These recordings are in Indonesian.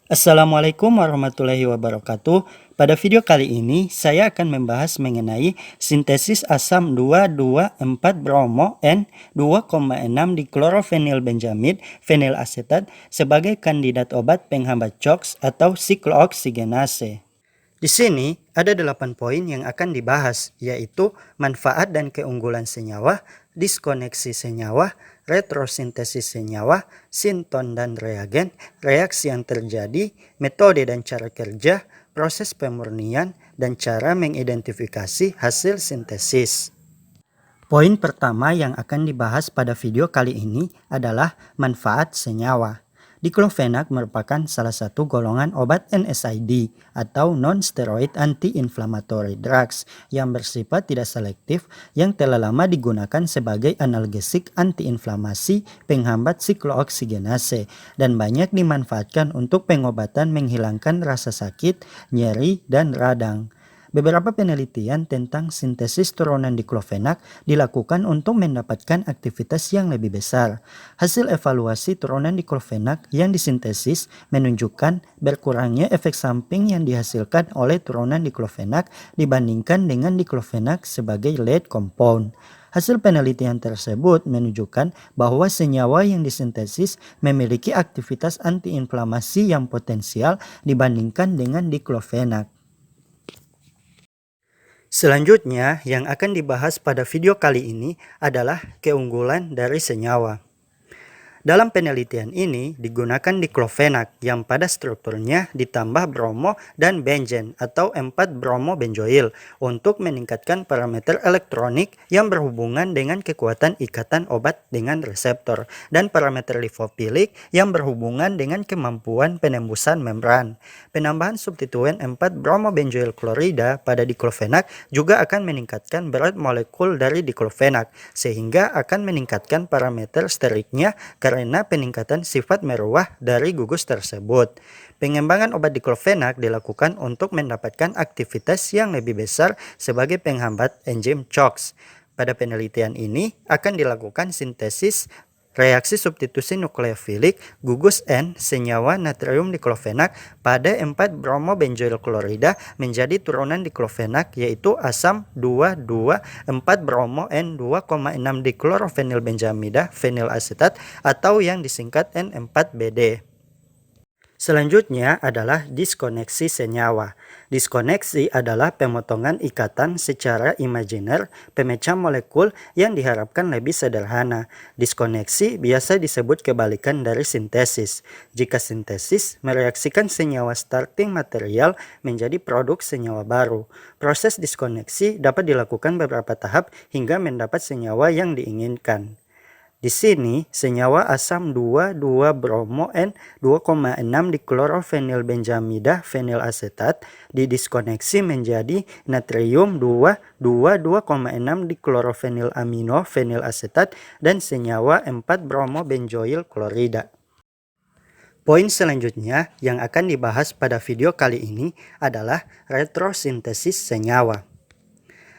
Assalamualaikum warahmatullahi wabarakatuh. Pada video kali ini, saya akan membahas mengenai sintesis asam 2,2,4-bromo N2,6 diklorofenilbenjamid fenilasetat sebagai kandidat obat penghambat CHOX atau siklooksigenase. Di sini ada 8 poin yang akan dibahas, yaitu manfaat dan keunggulan senyawa, diskoneksi senyawa, retrosintesis senyawa, sinton dan reagen, reaksi yang terjadi, metode dan cara kerja, proses pemurnian, dan cara mengidentifikasi hasil sintesis. Poin pertama yang akan dibahas pada video kali ini adalah manfaat senyawa. Diklofenak merupakan salah satu golongan obat NSAID atau non-steroid anti-inflammatory drugs yang bersifat tidak selektif yang telah lama digunakan sebagai analgesik anti-inflamasi penghambat siklooksigenase dan banyak dimanfaatkan untuk pengobatan menghilangkan rasa sakit, nyeri, dan radang. Beberapa penelitian tentang sintesis turunan diklofenak dilakukan untuk mendapatkan aktivitas yang lebih besar. Hasil evaluasi turunan diklofenak yang disintesis menunjukkan berkurangnya efek samping yang dihasilkan oleh turunan diklofenak dibandingkan dengan diklofenak sebagai lead compound. Hasil penelitian tersebut menunjukkan bahwa senyawa yang disintesis memiliki aktivitas antiinflamasi yang potensial dibandingkan dengan diklofenak. Selanjutnya, yang akan dibahas pada video kali ini adalah keunggulan dari senyawa. Dalam penelitian ini digunakan diklofenak yang pada strukturnya ditambah bromo dan benzen atau 4-bromo benzoil untuk meningkatkan parameter elektronik yang berhubungan dengan kekuatan ikatan obat dengan reseptor dan parameter lipofilik yang berhubungan dengan kemampuan penembusan membran. Penambahan substituen 4-bromo benzoil klorida pada diklofenak juga akan meningkatkan berat molekul dari diklofenak sehingga akan meningkatkan parameter steriknya karena peningkatan sifat meruah dari gugus tersebut. Pengembangan obat diklofenak dilakukan untuk mendapatkan aktivitas yang lebih besar sebagai penghambat enzim CHOX. Pada penelitian ini akan dilakukan sintesis reaksi substitusi nukleofilik gugus N senyawa natrium diklofenak pada 4-bromo benzoil klorida menjadi turunan diklofenak yaitu asam 2,2,4-bromo N2,6 diklorofenilbenjamida fenilasetat atau yang disingkat N4BD. Selanjutnya adalah diskoneksi senyawa. Diskoneksi adalah pemotongan ikatan secara imajiner pemecah molekul yang diharapkan lebih sederhana. Diskoneksi biasa disebut kebalikan dari sintesis. Jika sintesis mereaksikan senyawa starting material menjadi produk senyawa baru. Proses diskoneksi dapat dilakukan beberapa tahap hingga mendapat senyawa yang diinginkan. Di sini, senyawa asam 2,2-bromo N2,6 diklorofenilbenjamida fenilasetat didiskoneksi menjadi natrium 2,2,2,6 diklorofenilamino fenilasetat dan senyawa 4-bromo benzoil klorida. Poin selanjutnya yang akan dibahas pada video kali ini adalah retrosintesis senyawa.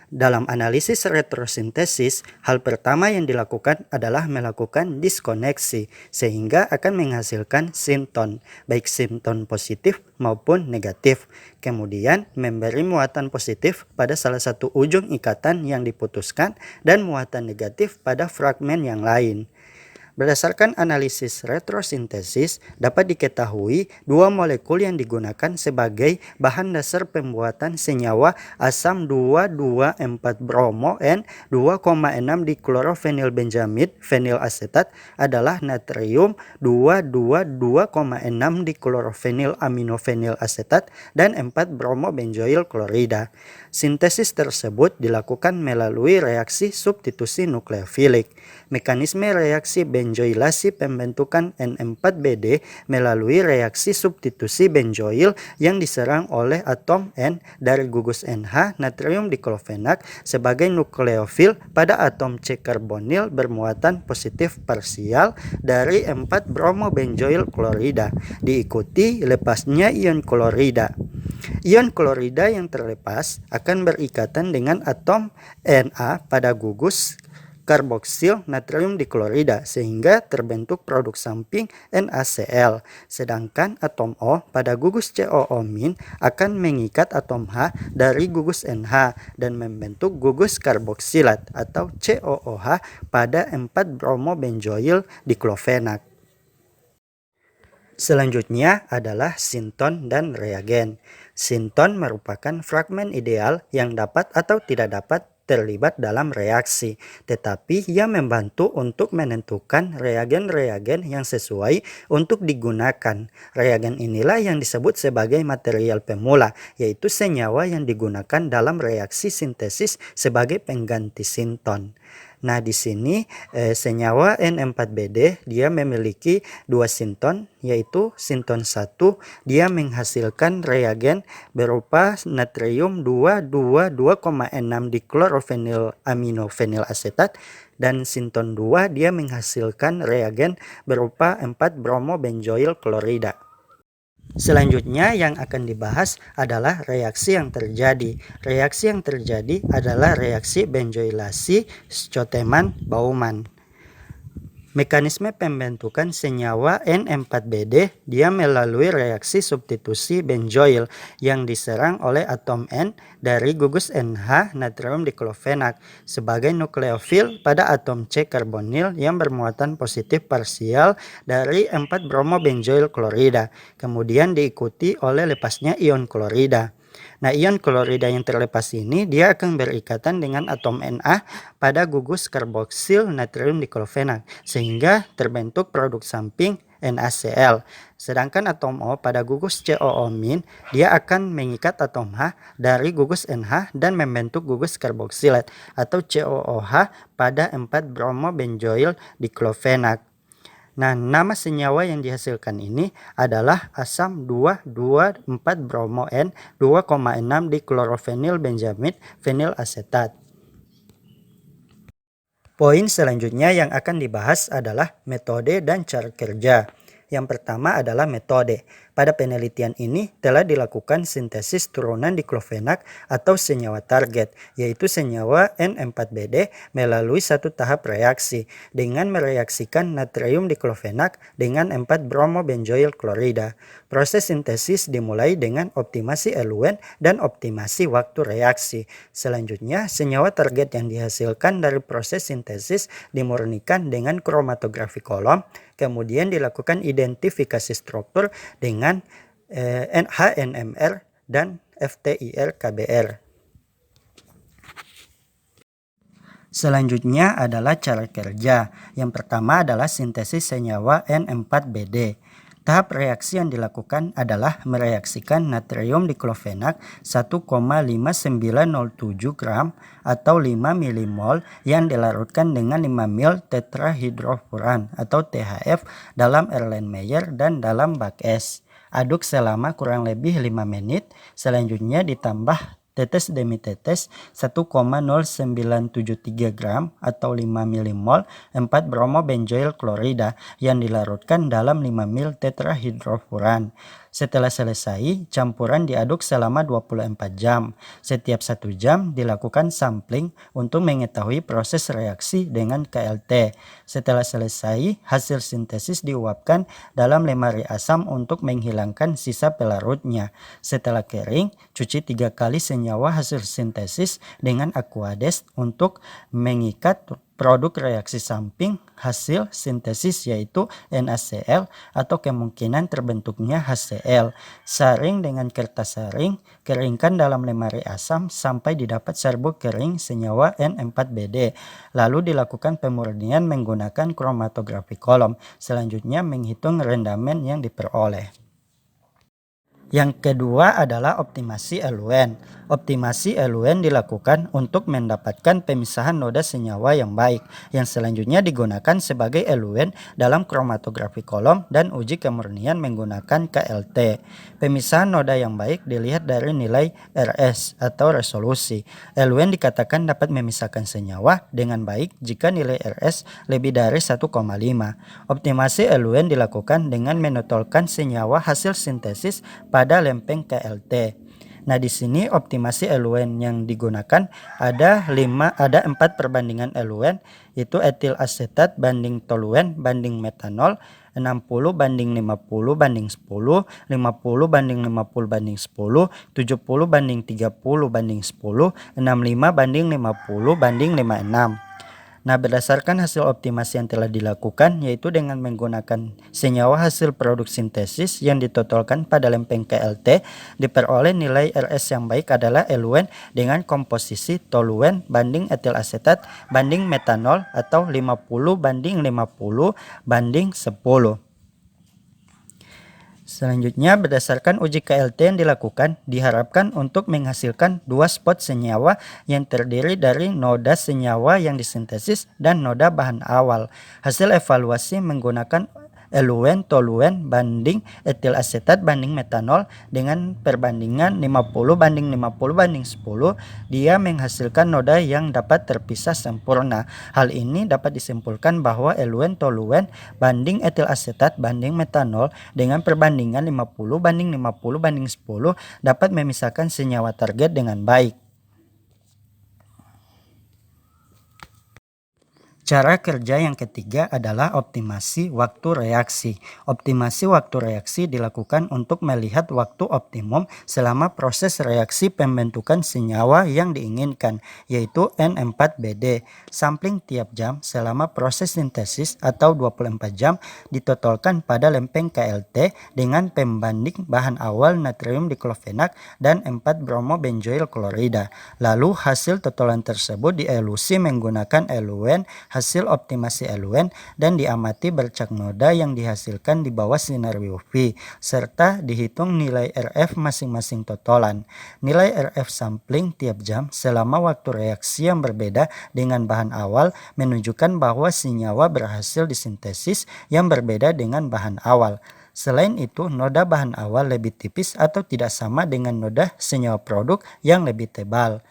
Dalam analisis retrosintesis, hal pertama yang dilakukan adalah melakukan diskoneksi sehingga akan menghasilkan sinton, baik sinton positif maupun negatif. Kemudian memberi muatan positif pada salah satu ujung ikatan yang diputuskan dan muatan negatif pada fragmen yang lain. Berdasarkan analisis retrosintesis, dapat diketahui dua molekul yang digunakan sebagai bahan dasar pembuatan senyawa asam 2,2,4-bromo N2,6 diklorofenilbenjamid fenilasetat adalah natrium 2,2,2,6 diklorofenilaminofenilasetat dan 4-bromo benzoil klorida. Sintesis tersebut dilakukan melalui reaksi substitusi nukleofilik. Mekanisme reaksi benzoilasi pembentukan N4BD melalui reaksi substitusi benzoil yang diserang oleh atom N dari gugus NH natrium diklofenak sebagai nukleofil pada atom C karbonil bermuatan positif parsial dari 4-bromo benzoil klorida, diikuti lepasnya ion klorida. Ion klorida yang terlepas akan berikatan dengan atom Na pada gugus karboksil natrium diklorida sehingga terbentuk produk samping NaCl. Sedangkan atom O pada gugus COO- akan mengikat atom H dari gugus NH dan membentuk gugus karboksilat atau COOH pada 4-bromobenzoil diklofenak. Selanjutnya adalah sinton dan reagen. Sinton merupakan fragmen ideal yang dapat atau tidak dapat terlibat dalam reaksi, tetapi ia membantu untuk menentukan reagen-reagen yang sesuai untuk digunakan. Reagen inilah yang disebut sebagai material pemula, yaitu senyawa yang digunakan dalam reaksi sintesis sebagai pengganti sinton. Nah, di sini senyawa N4BD dia memiliki dua sinton, yaitu sinton 1 dia menghasilkan reagen berupa natrium 2,6 diklorofenil aminofenil asetat, dan sinton 2 dia menghasilkan reagen berupa 4-bromobenzoil klorida. Selanjutnya yang akan dibahas adalah reaksi yang terjadi. Reaksi yang terjadi adalah reaksi benzoilasi Schoetemann-Baumann. Mekanisme pembentukan senyawa N4BD dia melalui reaksi substitusi benzoil yang diserang oleh atom N dari gugus NH natrium diklofenak sebagai nukleofil pada atom C karbonil yang bermuatan positif parsial dari 4-bromobenzoil klorida, kemudian diikuti oleh lepasnya ion klorida. Nah, ion klorida yang terlepas ini dia akan berikatan dengan atom Na pada gugus karboksil natrium diklofenak sehingga terbentuk produk samping NaCl. Sedangkan atom O pada gugus COO- dia akan mengikat atom H dari gugus NH dan membentuk gugus karboksilat atau COOH pada 4-bromobenzoil diklofenak. Nah, nama senyawa yang dihasilkan ini adalah asam 2,2,4-bromo-N 2,6 diklorofenil benzamid fenil asetat. Poin selanjutnya yang akan dibahas adalah metode dan cara kerja. Yang pertama adalah metode. Pada penelitian ini telah dilakukan sintesis turunan diklofenak atau senyawa target, yaitu senyawa N4BD melalui satu tahap reaksi dengan mereaksikan natrium diklofenak dengan 4-bromobenzoil klorida. Proses sintesis dimulai dengan optimasi eluen dan optimasi waktu reaksi. Selanjutnya, senyawa target yang dihasilkan dari proses sintesis dimurnikan dengan kromatografi kolom, kemudian dilakukan identifikasi struktur dengan HNMR dan FTIR-KBR. Selanjutnya adalah cara kerja. Yang pertama adalah sintesis senyawa N4BD. Tahap reaksi yang dilakukan adalah mereaksikan natrium diklofenak 1,5907 gram atau 5 milimol yang dilarutkan dengan 5 ml tetrahidrofuran atau THF dalam Erlenmeyer dan dalam bak es. Aduk selama kurang lebih 5 menit, selanjutnya ditambah tetes demi tetes 1,0973 gram atau 5 milimol 4-bromobenzoil klorida yang dilarutkan dalam 5 ml tetrahidrofuran. Setelah selesai, campuran diaduk selama 24 jam. Setiap 1 jam dilakukan sampling untuk mengetahui proses reaksi dengan KLT. Setelah selesai, hasil sintesis diuapkan dalam lemari asam untuk menghilangkan sisa pelarutnya. Setelah kering, cuci 3 kali senyawa hasil sintesis dengan Aquades untuk mengikat produk reaksi samping hasil sintesis yaitu NaCl atau kemungkinan terbentuknya HCl. Saring dengan kertas saring, keringkan dalam lemari asam sampai didapat serbuk kering senyawa N4BD. Lalu dilakukan pemurnian menggunakan kromatografi kolom. Selanjutnya menghitung rendamen yang diperoleh. Yang kedua adalah optimasi eluen. Optimasi eluen dilakukan untuk mendapatkan pemisahan noda senyawa yang baik, yang selanjutnya digunakan sebagai eluen dalam kromatografi kolom dan uji kemurnian menggunakan KLT. Pemisahan noda yang baik dilihat dari nilai RS atau resolusi. Eluen dikatakan dapat memisahkan senyawa dengan baik jika nilai RS lebih dari 1,5. Optimasi eluen dilakukan dengan menotolkan senyawa hasil sintesis pada lempeng KLT. Nah, di sini optimasi eluen yang digunakan ada 4 perbandingan eluen, yaitu etil asetat banding toluen banding metanol, 60 banding 50 banding 10, 50 banding 50 banding 10, 70 banding 30 banding 10, 65 banding 50 banding 56. Nah, berdasarkan hasil optimasi yang telah dilakukan, yaitu dengan menggunakan senyawa hasil produk sintesis yang ditotolkan pada lempeng KLT, diperoleh nilai RS yang baik adalah eluen dengan komposisi toluen banding etil asetat banding metanol atau 50 banding 50 banding 10. Selanjutnya, berdasarkan uji KLT yang dilakukan, diharapkan untuk menghasilkan 2 spot senyawa yang terdiri dari noda senyawa yang disintesis dan noda bahan awal. Hasil evaluasi menggunakan eluen toluen banding etil asetat banding metanol dengan perbandingan 50 banding 50 banding 10, dia menghasilkan noda yang dapat terpisah sempurna. Hal ini dapat disimpulkan bahwa eluen toluen banding etil asetat banding metanol dengan perbandingan 50 banding 50 banding 10 dapat memisahkan senyawa target dengan baik. Cara kerja yang ketiga adalah optimasi waktu reaksi. Optimasi waktu reaksi dilakukan untuk melihat waktu optimum selama proses reaksi pembentukan senyawa yang diinginkan, yaitu N4BD. Sampling tiap jam selama proses sintesis atau 24 jam ditotolkan pada lempeng KLT dengan pembanding bahan awal natrium diklofenak dan 4-bromo benzoil klorida. Lalu hasil totolan tersebut dielusi menggunakan eluen hasil optimasi eluen dan diamati bercak noda yang dihasilkan di bawah sinar UV, serta dihitung nilai RF masing-masing totolan. Nilai RF sampling tiap jam selama waktu reaksi yang berbeda dengan bahan awal menunjukkan bahwa senyawa berhasil disintesis yang berbeda dengan bahan awal. Selain itu, noda bahan awal lebih tipis atau tidak sama dengan noda senyawa produk yang lebih tebal.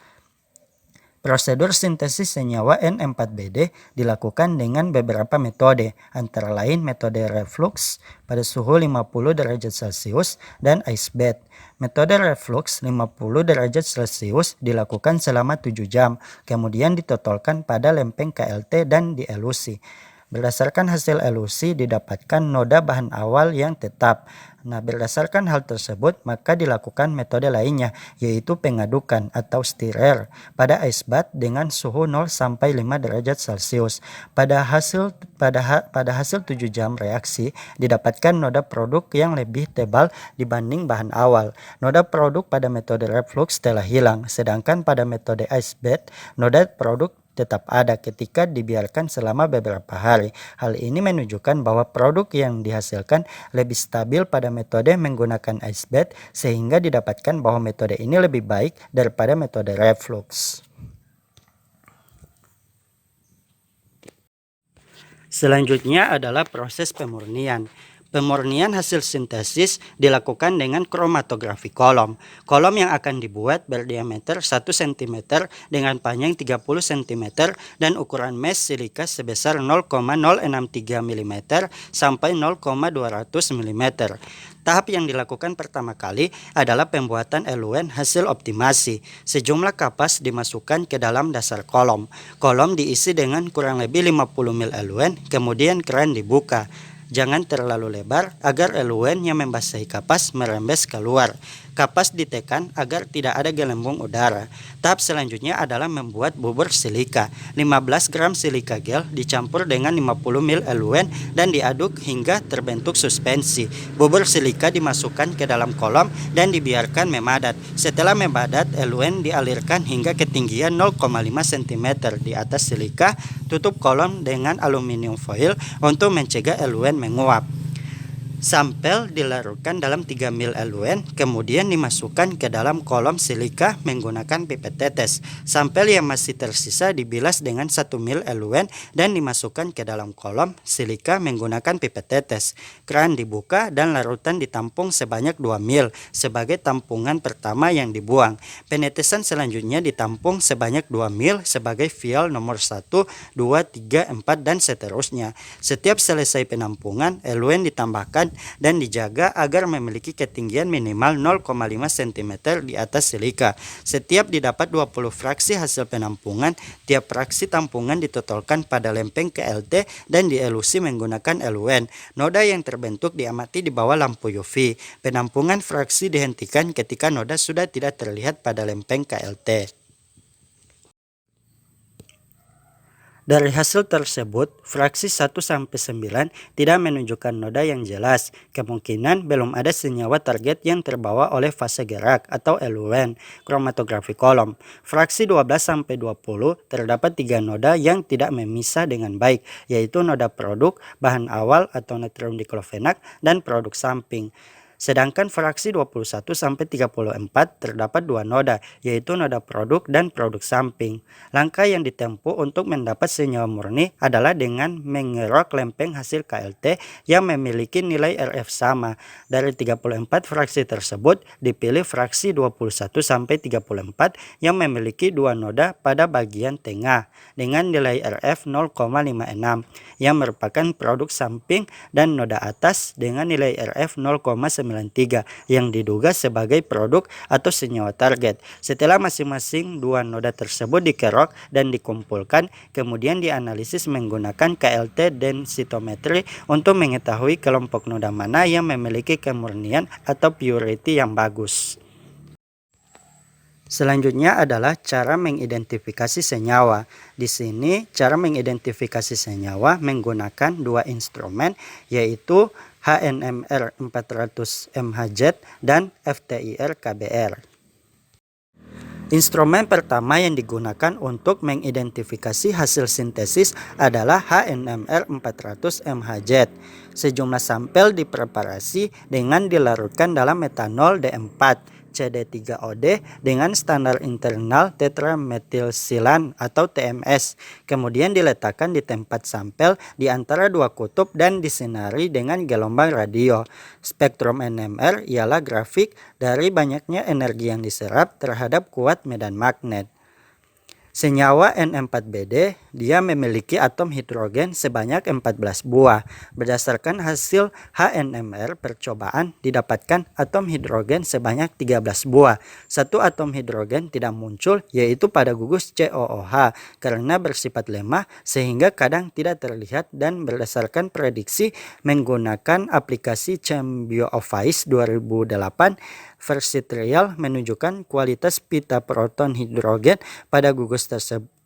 Prosedur sintesis senyawa N4BD dilakukan dengan beberapa metode, antara lain metode reflux pada suhu 50 derajat Celcius dan ice bath. Metode reflux 50 derajat Celcius dilakukan selama 7 jam, kemudian ditotolkan pada lempeng KLT dan dielusi. Berdasarkan hasil elusi didapatkan noda bahan awal yang tetap. Nah, berdasarkan hal tersebut maka dilakukan metode lainnya, yaitu pengadukan atau stirrer pada ice bath dengan suhu 0 sampai 5 derajat Celcius. Pada hasil 7 jam reaksi didapatkan noda produk yang lebih tebal dibanding bahan awal. Noda produk pada metode reflux telah hilang, sedangkan pada metode ice bath noda produk tetap ada ketika dibiarkan selama beberapa hari. Hal ini menunjukkan bahwa produk yang dihasilkan lebih stabil pada metode menggunakan ice bath, sehingga didapatkan bahwa metode ini lebih baik daripada metode reflux. Selanjutnya adalah proses pemurnian. Pemurnian hasil sintesis dilakukan dengan kromatografi kolom. Kolom yang akan dibuat berdiameter 1 cm dengan panjang 30 cm dan ukuran mesh silika sebesar 0,063 mm sampai 0,200 mm. Tahap yang dilakukan pertama kali adalah pembuatan eluen hasil optimasi. Sejumlah kapas dimasukkan ke dalam dasar kolom. Kolom diisi dengan kurang lebih 50 ml eluen, kemudian keran dibuka. Jangan terlalu lebar agar eluen yang membasahi kapas merembes keluar. Kapas ditekan agar tidak ada gelembung udara. Tahap selanjutnya adalah membuat bubur silika. 15 gram silika gel dicampur dengan 50 ml eluen dan diaduk hingga terbentuk suspensi. Bubur silika dimasukkan ke dalam kolom dan dibiarkan memadat. Setelah memadat, eluen dialirkan hingga ketinggian 0,5 cm di atas silika. Tutup kolom dengan aluminium foil untuk mencegah eluen menguap. Sampel dilarutkan dalam 3 ml eluen, kemudian dimasukkan ke dalam kolom silika menggunakan pipet tetes. Sampel yang masih tersisa dibilas dengan 1 ml eluen dan dimasukkan ke dalam kolom silika menggunakan pipet tetes. Keran dibuka dan larutan ditampung sebanyak 2 ml sebagai tampungan pertama yang dibuang. Penetesan selanjutnya ditampung sebanyak 2 ml sebagai vial nomor 1, 2, 3, 4 dan seterusnya. Setiap selesai penampungan, eluen ditambahkan kelembapan dan dijaga agar memiliki ketinggian minimal 0,5 cm di atas silika. Setiap didapat 20 fraksi hasil penampungan, tiap fraksi tampungan ditotolkan pada lempeng KLT dan dielusi menggunakan eluen. Noda yang terbentuk diamati di bawah lampu UV. Penampungan fraksi dihentikan ketika noda sudah tidak terlihat pada lempeng KLT. Dari hasil tersebut, fraksi 1-9 tidak menunjukkan noda yang jelas. Kemungkinan belum ada senyawa target yang terbawa oleh fase gerak atau eluen kromatografi kolom. Fraksi 12-20 terdapat 3 noda yang tidak memisah dengan baik, yaitu noda produk, bahan awal atau natrium diklofenak, dan produk samping. Sedangkan fraksi 21-34 terdapat 2 noda, yaitu noda produk dan produk samping. Langkah yang ditempuh untuk mendapat senyawa murni adalah dengan mengerok lempeng hasil KLT yang memiliki nilai RF sama. Dari 34 fraksi tersebut, dipilih fraksi 21-34 yang memiliki 2 noda pada bagian tengah dengan nilai RF 0,56 yang merupakan produk samping dan noda atas dengan nilai RF 0,93 yang diduga sebagai produk atau senyawa target. Setelah masing-masing 2 noda tersebut dikerok dan dikumpulkan, kemudian dianalisis menggunakan KLT densitometri untuk mengetahui kelompok noda mana yang memiliki kemurnian atau purity yang bagus. Selanjutnya adalah cara mengidentifikasi senyawa. Di sini cara mengidentifikasi senyawa menggunakan 2 instrumen, yaitu HNMR 400 MHz dan FTIR KBR. Instrumen pertama yang digunakan untuk mengidentifikasi hasil sintesis adalah HNMR 400 MHz. Sejumlah sampel dipreparasi dengan dilarutkan dalam metanol D4 CD3OD dengan standar internal tetrametilsilan atau TMS. Kemudian diletakkan di tempat sampel di antara 2 kutub dan disinari dengan gelombang radio. Spektrum NMR ialah grafik dari banyaknya energi yang diserap terhadap kuat medan magnet. Senyawa N4BD, dia memiliki atom hidrogen sebanyak 14 buah. Berdasarkan hasil HNMR percobaan, didapatkan atom hidrogen sebanyak 13 buah. Satu atom hidrogen tidak muncul, yaitu pada gugus COOH, karena bersifat lemah sehingga kadang tidak terlihat, dan berdasarkan prediksi menggunakan aplikasi ChemBioOffice 2008, versi trial menunjukkan kualitas pita proton hidrogen pada gugus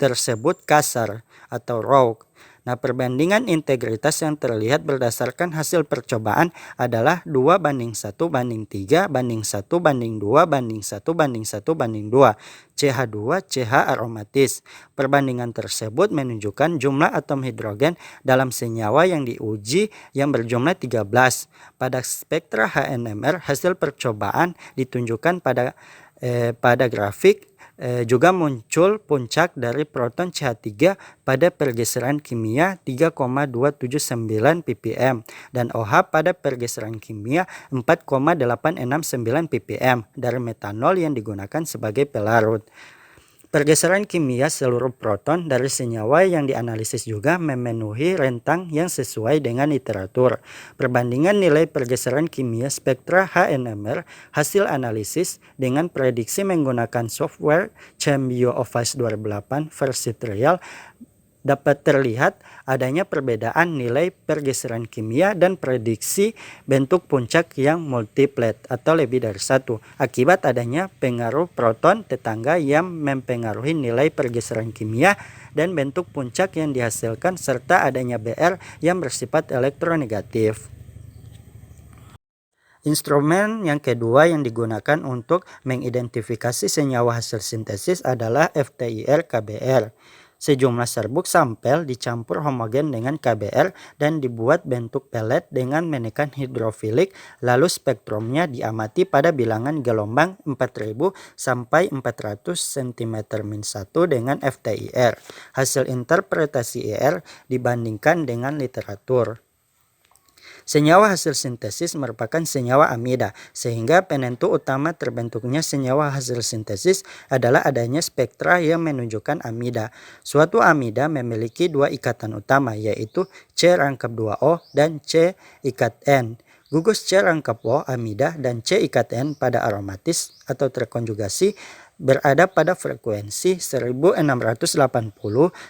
tersebut kasar atau raw. Nah, perbandingan integritas yang terlihat berdasarkan hasil percobaan adalah 2:1:3:1:2:1:1:2 CH2 CH aromatis. Perbandingan tersebut menunjukkan jumlah atom hidrogen dalam senyawa yang diuji yang berjumlah 13. Pada spektra HNMR, hasil percobaan ditunjukkan pada grafik. Juga muncul puncak dari proton CH3 pada pergeseran kimia 3,279 ppm dan OH pada pergeseran kimia 4,869 ppm dari metanol yang digunakan sebagai pelarut. Pergeseran kimia seluruh proton dari senyawa yang dianalisis juga memenuhi rentang yang sesuai dengan literatur. Perbandingan nilai pergeseran kimia spektra HNMR hasil analisis dengan prediksi menggunakan software ChemBioOffice 2008 versi trial dapat terlihat adanya perbedaan nilai pergeseran kimia dan prediksi bentuk puncak yang multiplet atau lebih dari 1 akibat adanya pengaruh proton tetangga yang mempengaruhi nilai pergeseran kimia dan bentuk puncak yang dihasilkan serta adanya BR yang bersifat elektronegatif. Instrumen yang kedua yang digunakan untuk mengidentifikasi senyawa hasil sintesis adalah FTIR KBR. Sejumlah serbuk sampel dicampur homogen dengan KBR dan dibuat bentuk pelet dengan menekan hidrofilik, lalu spektrumnya diamati pada bilangan gelombang 4000 sampai 400 cm-1 dengan FTIR. Hasil interpretasi IR dibandingkan dengan literatur. Senyawa hasil sintesis merupakan senyawa amida, sehingga penentu utama terbentuknya senyawa hasil sintesis adalah adanya spektra yang menunjukkan amida. Suatu amida memiliki 2 ikatan utama, yaitu C rangkap 2O dan C ikat N. Gugus C rangkap O amida dan C IKTN pada aromatis atau terkonjugasi berada pada frekuensi 1680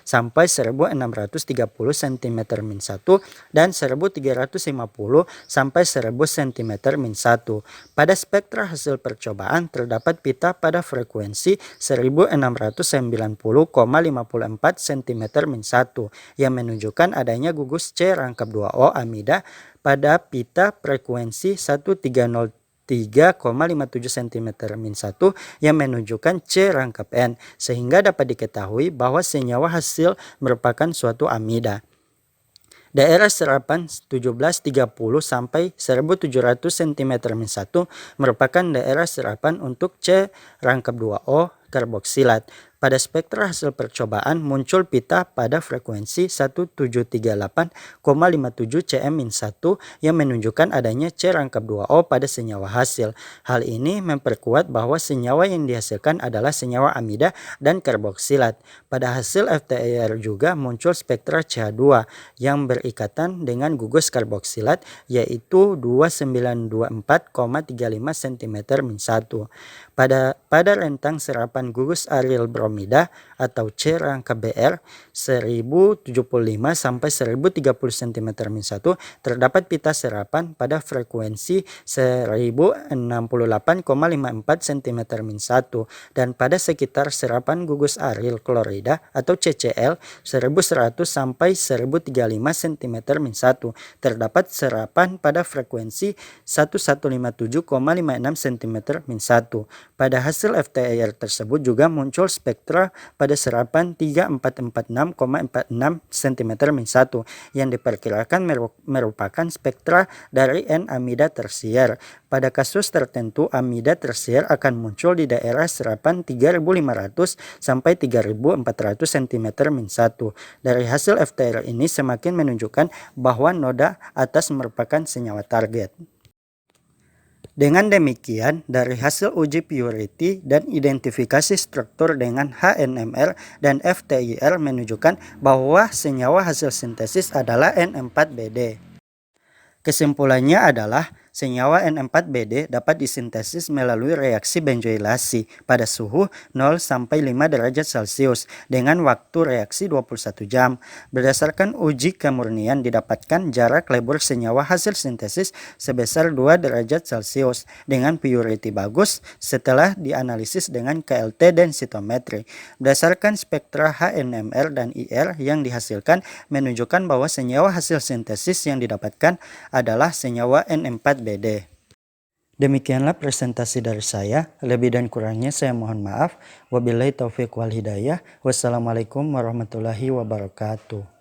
sampai 1630 cm-1 dan 1350 sampai 1000 cm-1. Pada spektra hasil percobaan terdapat pita pada frekuensi 1690,54 cm-1 yang menunjukkan adanya gugus C rangkap 2O amida pada pita frekuensi 1303,57 cm-1 yang menunjukkan C rangkap N, sehingga dapat diketahui bahwa senyawa hasil merupakan suatu amida. Daerah serapan 1730 sampai 1700 cm-1 merupakan daerah serapan untuk C rangkap 2O karboksilat. Pada spektra hasil percobaan muncul pita pada frekuensi 1738,57 cm-1 yang menunjukkan adanya C rangkap 2O pada senyawa hasil. Hal ini memperkuat bahwa senyawa yang dihasilkan adalah senyawa amida dan karboksilat. Pada hasil FTIR juga muncul spektra CH2 yang berikatan dengan gugus karboksilat yaitu 2924,35 cm-1. Pada rentang serapan gugus aril bromida atau C rangkap Br 1075 sampai 1030 cm-1 terdapat pita serapan pada frekuensi 1068,54 cm-1 dan pada sekitar serapan gugus aril klorida atau CCl 1100 sampai 1035 cm-1 terdapat serapan pada frekuensi 1157,56 cm-1. Pada hasil FTIR tersebut juga muncul spektra pada serapan 3446,46 cm-1 yang diperkirakan merupakan spektra dari N-amida tersier. Pada kasus tertentu amida tersier akan muncul di daerah serapan 3500 sampai 3400 cm-1. Dari hasil FTIR ini semakin menunjukkan bahwa noda atas merupakan senyawa target. Dengan demikian, dari hasil uji purity dan identifikasi struktur dengan HNMR dan FTIR menunjukkan bahwa senyawa hasil sintesis adalah N4BD. Kesimpulannya adalah senyawa N4BD dapat disintesis melalui reaksi benzoilasi pada suhu 0 sampai 5 derajat Celcius dengan waktu reaksi 21 jam. Berdasarkan uji kemurnian didapatkan jarak lebur senyawa hasil sintesis sebesar 2 derajat Celcius dengan purity bagus setelah dianalisis dengan KLT densitometri. Berdasarkan spektra HNMR dan IR yang dihasilkan menunjukkan bahwa senyawa hasil sintesis yang didapatkan adalah senyawa N4BD. Demikianlah presentasi dari saya. Lebih dan kurangnya saya mohon maaf. Wabillahi taufiq wal hidayah. Wassalamualaikum warahmatullahi wabarakatuh.